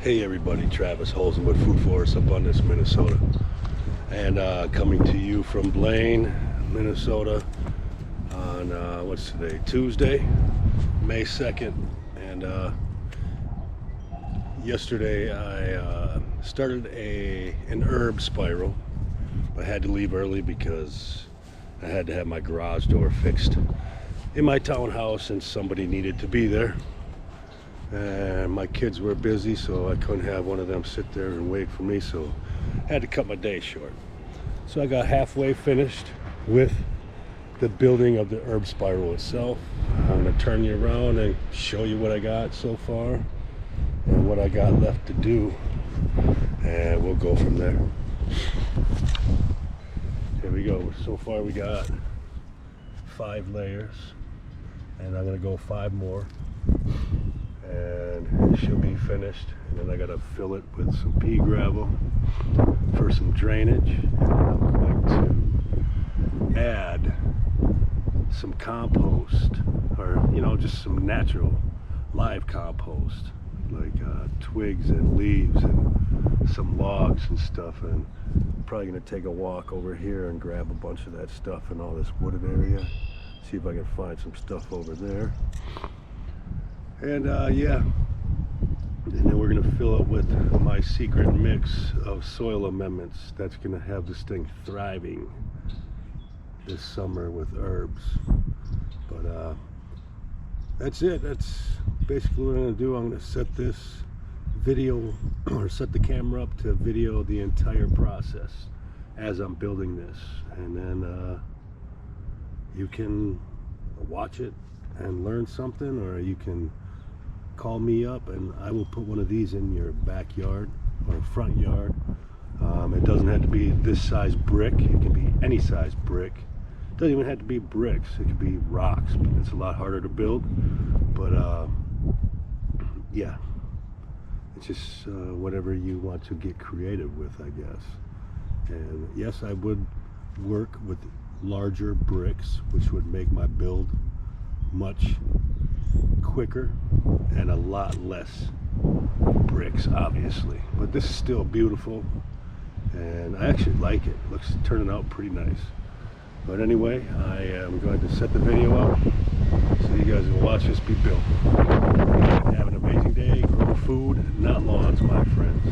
Hey everybody, Travis Holzem with Food Forest Abundance, Minnesota. And coming to you from Blaine, Minnesota on, what's today? Tuesday, May 2nd. And yesterday I started an herb spiral. I had to leave early because I had to have my garage door fixed in my townhouse and somebody needed to be there. And my kids were busy, so I couldn't have one of them sit there and wait for me, so I had to cut my day short. So I got halfway finished with the building of the herb spiral itself. I'm going to turn you around and show you what I got so far and what I got left to do, and we'll go from there. Here we go. So far we got 5 layers, and I'm going to go 5 more. And it should be finished, and then I gotta fill it with some pea gravel for some drainage, and I'm going to add some compost, or just some natural live compost, like twigs and leaves and some logs and stuff. And I'm probably gonna take a walk over here and grab a bunch of that stuff in all this wooded area, see if I can find some stuff over there. And yeah, and then we're going to fill it with my secret mix of soil amendments that's going to have this thing thriving this summer with herbs. But that's it. That's basically what I'm going to do. I'm going to set this video, or set the camera up to video the entire process as I'm building this, and then you can watch it and learn something, or you can call me up and I will put one of these in your backyard or front yard. It doesn't have to be this size brick, it can be any size brick. It doesn't even have to be bricks, it could be rocks. It's a lot harder to build, but yeah, it's just whatever you want to get creative with, I guess. And yes, I would work with larger bricks, which would make my build much quicker and a lot less bricks, obviously. But this is still beautiful, and I actually like it. It looks turning out pretty nice. But anyway, I am going to set the video up so you guys can watch this be built. Have an amazing day. Grow food, not lawns, my friends.